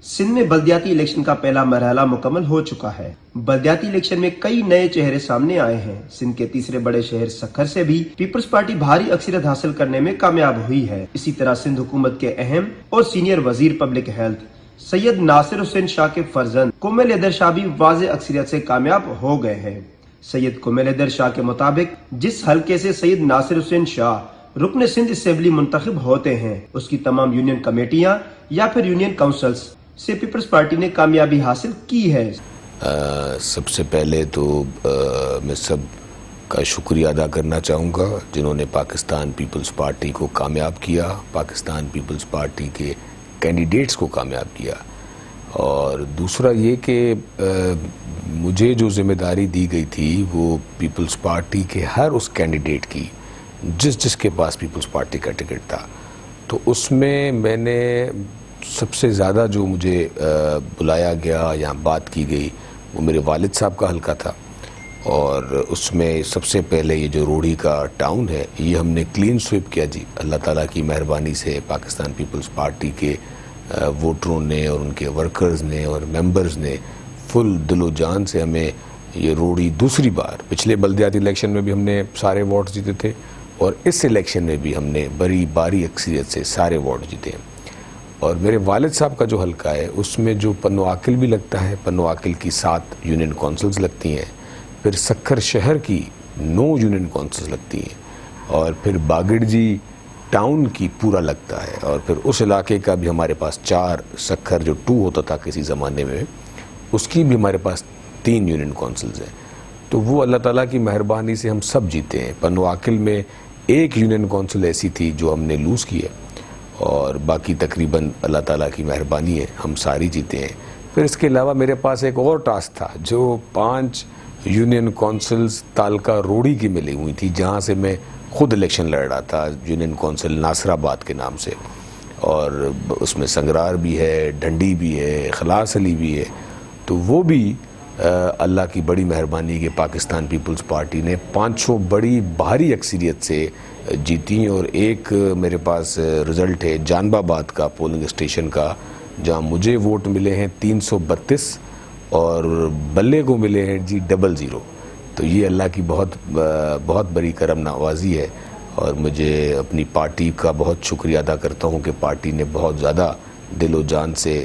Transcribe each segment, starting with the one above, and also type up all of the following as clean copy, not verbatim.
سندھ میں بلدیاتی الیکشن کا پہلا مرحلہ مکمل ہو چکا ہے۔ بلدیاتی الیکشن میں کئی نئے چہرے سامنے آئے ہیں۔ سندھ کے تیسرے بڑے شہر سکھر سے بھی پیپلز پارٹی بھاری اکثریت حاصل کرنے میں کامیاب ہوئی ہے۔ اسی طرح سندھ حکومت کے اہم اور سینئر وزیر پبلک ہیلتھ سید ناصر حسین شاہ کے فرزند کومیل حیدر شاہ بھی واضح اکثریت سے کامیاب ہو گئے ہیں۔ سید کومیل حیدر شاہ کے مطابق جس حلقے سے سید ناصر حسین شاہ رکن سندھ اسمبلی منتخب ہوتے ہیں، اس کی تمام یونین کمیٹیاں یا پھر یونین کونسلز سے پیپلز پارٹی نے کامیابی حاصل کی ہے۔ سب سے پہلے تو میں سب کا شکریہ ادا کرنا چاہوں گا جنہوں نے پاکستان پیپلز پارٹی کو کامیاب کیا، پاکستان پیپلز پارٹی کے کینڈیڈیٹس کو کامیاب کیا، اور دوسرا یہ کہ مجھے جو ذمہ داری دی گئی تھی وہ پیپلز پارٹی کے ہر اس کینڈیڈیٹ کی جس کے پاس پیپلز پارٹی کا ٹکٹ تھا، تو اس میں نے سب سے زیادہ جو مجھے بلایا گیا یا بات کی گئی وہ میرے والد صاحب کا حلقہ تھا، اور اس میں سب سے پہلے یہ جو روڑی کا ٹاؤن ہے یہ ہم نے کلین سویپ کیا جی، اللہ تعالیٰ کی مہربانی سے پاکستان پیپلز پارٹی کے ووٹروں نے اور ان کے ورکرز نے اور ممبرز نے فل دل و جان سے ہمیں یہ روڑی دوسری بار، پچھلے بلدیاتی الیکشن میں بھی ہم نے سارے ووٹ جیتے تھے اور اس الیکشن میں بھی ہم نے بڑی باری اکثریت سے سارے ووٹ جیتے ہیں۔ اور میرے والد صاحب کا جو حلقہ ہے اس میں جو پنو عاقل بھی لگتا ہے، پنو عاقل کی 7 یونین کونسلز لگتی ہیں، پھر سکھر شہر کی 9 یونین کونسلز لگتی ہیں، اور پھر باگڑجی ٹاؤن کی پورا لگتا ہے، اور پھر اس علاقے کا بھی ہمارے پاس 4 سکھر جو 2 ہوتا تھا کسی زمانے میں، اس کی بھی ہمارے پاس 3 یونین کونسلز ہیں۔ تو وہ اللہ تعالیٰ کی مہربانی سے ہم سب جیتے ہیں۔ پنو عاقل میں 1 یونین کونسل ایسی تھی جو ہم نے لوز کی ہے، اور باقی تقریباً اللہ تعالیٰ کی مہربانی ہے ہم ساری جیتے ہیں۔ پھر اس کے علاوہ میرے پاس ایک اور ٹاسک تھا جو 5 یونین کونسلز تالکہ روڑی کی ملی ہوئی تھی، جہاں سے میں خود الیکشن لڑ رہا تھا، یونین کونسل ناصر آباد کے نام سے، اور اس میں سنگرار بھی ہے، ڈھنڈی بھی ہے، اخلاص علی بھی ہے۔ تو وہ بھی اللہ کی بڑی مہربانی کہ پاکستان پیپلز پارٹی نے 500 بڑی بھاری اکثریت سے جیتی، اور ایک میرے پاس رزلٹ ہے جانب آباد کا پولنگ اسٹیشن کا، جہاں مجھے ووٹ ملے ہیں 332 اور بلے کو ملے ہیں جی 00۔ تو یہ اللہ کی بہت بڑی کرم نوازی ہے، اور مجھے اپنی پارٹی کا بہت شکریہ ادا کرتا ہوں کہ پارٹی نے بہت زیادہ دل و جان سے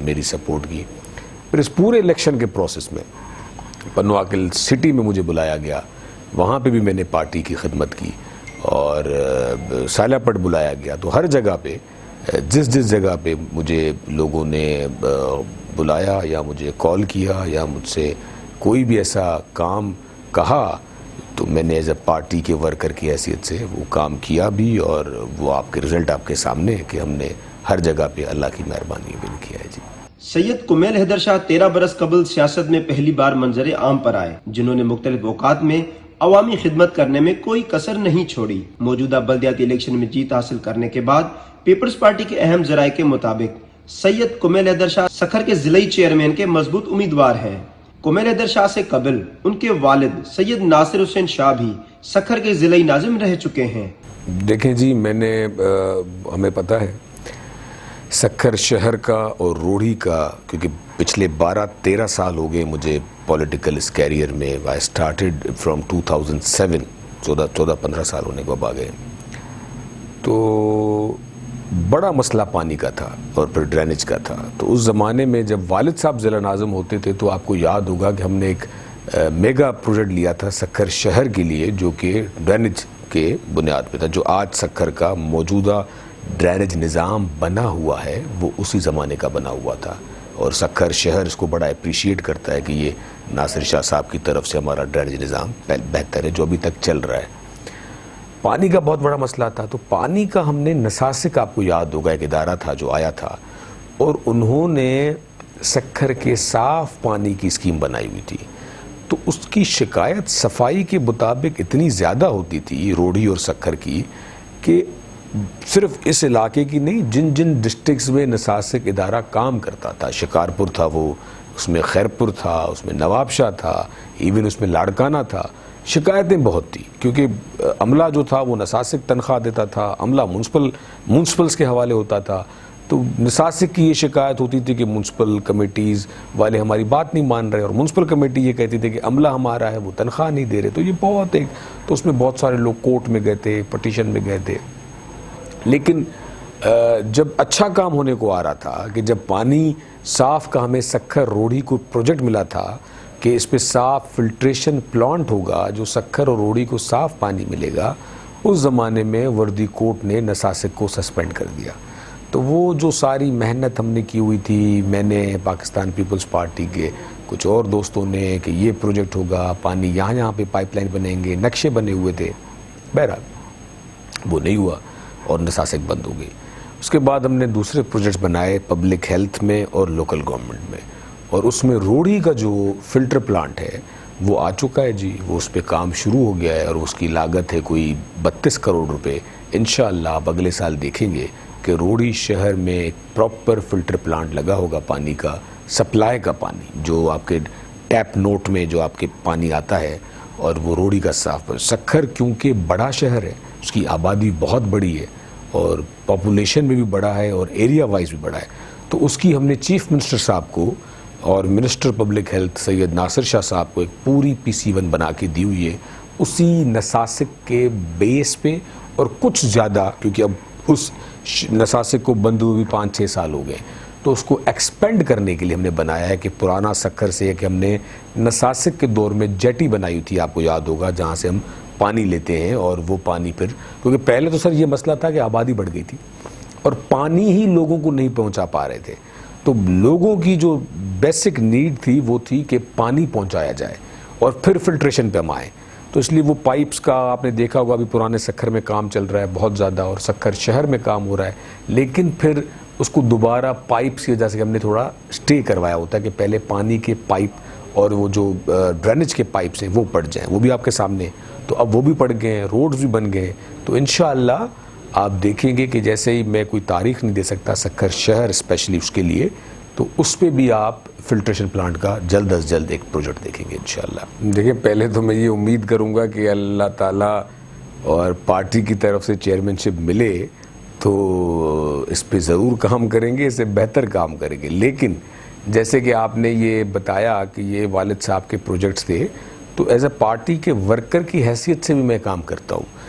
میری سپورٹ کی۔ پھر اس پورے الیکشن کے پروسیس میں پنو عاقل سٹی میں مجھے بلایا گیا، وہاں پہ بھی میں نے پارٹی کی خدمت کی، اور سالہ پٹ بلایا گیا۔ تو ہر جگہ پہ جس جگہ پہ مجھے لوگوں نے بلایا یا مجھے کال کیا یا مجھ سے کوئی بھی ایسا کام کہا، تو میں نے ایز اے پارٹی کے ورکر کی حیثیت سے وہ کام کیا بھی، اور وہ آپ کے رزلٹ آپ کے سامنے ہے کہ ہم نے ہر جگہ پہ اللہ کی مہربانی بھی کیا ہے جی۔ سید کومیل حیدر شاہ 13 برس قبل سیاست میں پہلی بار منظر عام پر آئے، جنہوں نے مختلف اوقات میں عوامی خدمت کرنے میں کوئی کسر نہیں چھوڑی۔ موجودہ بلدیاتی الیکشن میں جیت حاصل کرنے کے بعد پیپلز پارٹی کے اہم ذرائع کے مطابق سید کومیل حیدر شاہ سکھر کے ضلعی چیئرمین کے مضبوط امیدوار ہیں۔ کومیل حیدر شاہ سے قبل ان کے والد سید ناصر حسین شاہ بھی سکھر کے ضلعی ناظم رہ چکے ہیں۔ دیکھیں جی، ہمیں پتہ ہے سکھر شہر کا اور روڑی کا، کیونکہ پچھلے 12-13 سال ہو گئے مجھے پولیٹیکل اس کیریئر میں، آئی اسٹارٹڈ فرام 2007، 14-15 سال ہونے کو اب آ گئے۔ تو بڑا مسئلہ پانی کا تھا اور پھر ڈرینیج کا تھا۔ تو اس زمانے میں جب والد صاحب ضلع ناظم ہوتے تھے تو آپ کو یاد ہوگا کہ ہم نے ایک میگا پروجیکٹ لیا تھا سکھر شہر کے لیے، جو کہ ڈرینیج کے بنیاد پہ تھا۔ جو آج سکھر کا موجودہ ڈرینیج نظام بنا ہوا ہے وہ اسی زمانے کا بنا ہوا تھا، اور سکھر شہر اس کو بڑا اپریشیٹ کرتا ہے کہ یہ ناصر شاہ صاحب کی طرف سے ہمارا ڈرینیج نظام بہتر ہے جو ابھی تک چل رہا ہے۔ پانی کا بہت بڑا مسئلہ تھا، تو پانی کا ہم نے نساسک، آپ کو یاد ہوگا ایک ادارہ تھا جو آیا تھا، اور انہوں نے سکھر کے صاف پانی کی اسکیم بنائی ہوئی تھی۔ تو اس کی شکایت صفائی کے مطابق اتنی زیادہ ہوتی تھی روڑی اور سکھر کی، کہ صرف اس علاقے کی نہیں، جن ڈسٹرکٹس میں نساسک ادارہ کام کرتا تھا، شکارپور تھا، وہ اس میں خیرپور تھا، اس میں نواب شاہ تھا، ایون اس میں لاڑکانہ تھا، شکایتیں بہت تھی، کیونکہ عملہ جو تھا وہ نساسک تنخواہ دیتا تھا، عملہ میونسپلس کے حوالے ہوتا تھا۔ تو نساسک کی یہ شکایت ہوتی تھی کہ میونسپل کمیٹیز والے ہماری بات نہیں مان رہے، اور میونسپل کمیٹی یہ کہتی تھی کہ عملہ ہمارا ہے وہ تنخواہ نہیں دے رہے. تو یہ بہت تو اس میں بہت سارے لوگ کورٹ میں گئے تھے، پٹیشن میں گئے تھے. لیکن جب اچھا کام ہونے کو آ رہا تھا کہ جب پانی صاف کا ہمیں سکھر روڑی کو پروجیکٹ ملا تھا کہ اس پہ صاف فلٹریشن پلانٹ ہوگا جو سکھر اور روڑی کو صاف پانی ملے گا، اس زمانے میں وردی کورٹ نے نساسک کو سسپینڈ کر دیا. تو وہ جو ساری محنت ہم نے کی ہوئی تھی، میں نے، پاکستان پیپلز پارٹی کے کچھ اور دوستوں نے، کہ یہ پروجیکٹ ہوگا، پانی یہاں پہ پائپ لائن بنیں گے، نقشے بنے ہوئے تھے، بہرحال وہ نہیں ہوا اور نساسک بند ہو گئی. اس کے بعد ہم نے دوسرے پروجیکٹس بنائے پبلک ہیلتھ میں اور لوکل گورنمنٹ میں، اور اس میں روڑی کا جو فلٹر پلانٹ ہے وہ آ چکا ہے جی، وہ اس پہ کام شروع ہو گیا ہے، اور اس کی لاگت ہے کوئی 32 کروڑ روپے. انشاءاللہ آپ اگلے سال دیکھیں گے کہ روڑی شہر میں ایک پراپر فلٹر پلانٹ لگا ہوگا پانی کا، سپلائی کا پانی جو آپ کے ٹیپ نوٹ میں جو آپ کے پانی آتا ہے، اور وہ روڑی کا صاف. سکھر کیونکہ بڑا شہر ہے، اس کی آبادی بہت بڑی ہے اور پاپولیشن میں بھی بڑا ہے اور ایریا وائز بھی بڑا ہے، تو اس کی ہم نے چیف منسٹر صاحب کو اور منسٹر پبلک ہیلتھ سید ناصر شاہ صاحب کو ایک پوری PC1 بنا کے دی ہوئی ہے، اسی نساسک کے بیس پہ، اور کچھ زیادہ، کیونکہ اب اس نساسک کو بند ہوئے بھی 5-6 سال ہو گئے، تو اس کو ایکسپینڈ کرنے کے لیے ہم نے بنایا ہے کہ پرانا سکھر سے کہ ہم نے نساسک کے دور میں جیٹی بنائی ہوئی تھی، آپ کو یاد ہوگا، جہاں سے ہم پانی لیتے ہیں، اور وہ پانی پھر، کیونکہ پہلے تو سر یہ مسئلہ تھا کہ آبادی بڑھ گئی تھی اور پانی ہی لوگوں کو نہیں پہنچا پا رہے تھے. تو لوگوں کی جو بیسک نیڈ تھی وہ تھی کہ پانی پہنچایا جائے اور پھر فلٹریشن پہ ہم آئے. تو اس لیے وہ پائپس کا آپ نے دیکھا ہوگا، ابھی پرانے سکھر میں کام چل رہا ہے بہت زیادہ، اور سکھر شہر میں کام ہو رہا ہے، لیکن پھر اس کو دوبارہ پائپس کی وجہ سے ہم نے تھوڑا سٹے کروایا ہوتا ہے کہ پہلے پانی کے پائپ اور وہ جو ڈرینیج کے پائپس ہیں وہ پڑ جائیں، وہ بھی آپ کے سامنے. تو اب وہ بھی پڑ گئے ہیں، روڈز بھی بن گئے ہیں. تو انشاءاللہ آپ دیکھیں گے کہ جیسے ہی، میں کوئی تاریخ نہیں دے سکتا سکھر شہر اسپیشلی اس کے لیے، تو اس پہ بھی آپ فلٹریشن پلانٹ کا جلد از جلد ایک پروجیکٹ دیکھیں گے انشاءاللہ. دیکھیں، پہلے تو میں یہ امید کروں گا کہ اللہ تعالیٰ اور پارٹی کی طرف سے چیئرمین شپ ملے تو اس پہ ضرور کام کریں گے، اس سے بہتر کام کریں گے. لیکن جیسے کہ آپ نے یہ بتایا کہ یہ والد صاحب کے پروجیکٹس تھے، تو ایز اے پارٹی کے ورکر کی حیثیت سے بھی میں کام کرتا ہوں،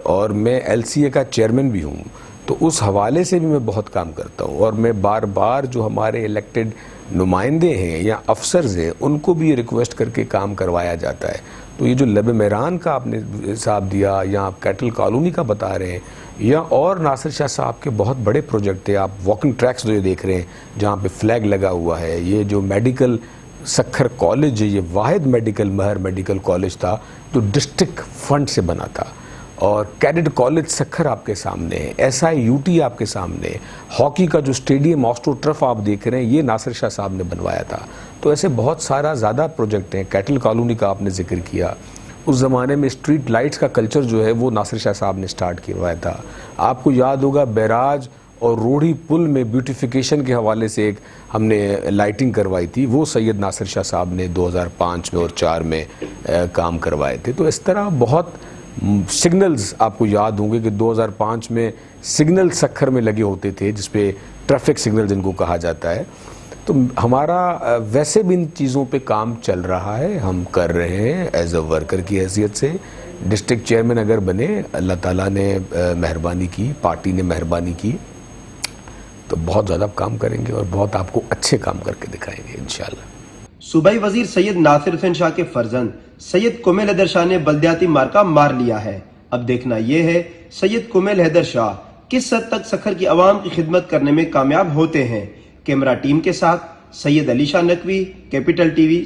اور میں LCA کا چیئرمین بھی ہوں، تو اس حوالے سے بھی میں بہت کام کرتا ہوں. اور میں بار بار جو ہمارے الیکٹڈ نمائندے ہیں یا افسرز ہیں ان کو بھی یہ ریکویسٹ کر کے کام کروایا جاتا ہے. تو یہ جو لب میران کا آپ نے حساب دیا، یا آپ کیٹل کالونی کا بتا رہے ہیں، یا اور ناصر شاہ صاحب کے بہت بڑے پروجیکٹ تھے، آپ واکنگ ٹریکس جو دیکھ رہے ہیں جہاں پہ فلیگ لگا ہوا ہے، یہ جو میڈیکل سکھر کالج ہے، یہ واحد مہر میڈیکل کالج تھا جو ڈسٹرکٹ فنڈ سے بنا تھا. اور کیڈٹ کالج سکھر آپ کے سامنے ہے، SIUT آپ کے سامنے ہے، ہاکی کا جو اسٹیڈیم آسٹرو ٹرف آپ دیکھ رہے ہیں یہ ناصر شاہ صاحب نے بنوایا تھا. تو ایسے بہت سارا زیادہ پروجیکٹ ہیں. کیٹل کالونی کا آپ نے ذکر کیا، اس زمانے میں اسٹریٹ لائٹس کا کلچر جو ہے وہ ناصر شاہ صاحب نے سٹارٹ کروایا تھا. آپ کو یاد ہوگا بیراج اور روڑی پل میں بیوٹیفیکیشن کے حوالے سے ایک ہم نے لائٹنگ کروائی تھی، وہ سید ناصر شاہ صاحب نے 2005 میں اور 4 میں کام کروائے تھے. تو اس طرح بہت سگنلز آپ کو یاد ہوں گے کہ 2005 میں سگنل سکھر میں لگے ہوتے تھے، جس پہ ٹریفک سگنل جن کو کہا جاتا ہے. تو ہمارا ویسے بھی ان چیزوں پہ کام چل رہا ہے، ہم کر رہے ہیں ایز اے ورکر کی حیثیت سے. ڈسٹرکٹ چیئرمین اگر بنے، اللہ تعالیٰ نے مہربانی کی، پارٹی نے مہربانی کی، تو بہت زیادہ کام کریں گے اور بہت آپ کو اچھے کام کر کے دکھائیں گے انشاءاللہ. صوبائی وزیر سید ناصر حسین شاہ کے فرزند سید کمیل حیدر شاہ نے بلدیاتی مارکہ مار لیا ہے. اب دیکھنا یہ ہے سید کمیل حیدر شاہ کس حد تک سکھر کی عوام کی خدمت کرنے میں کامیاب ہوتے ہیں. کیمرہ ٹیم کے ساتھ سید علی شاہ نقوی، کیپٹل TV.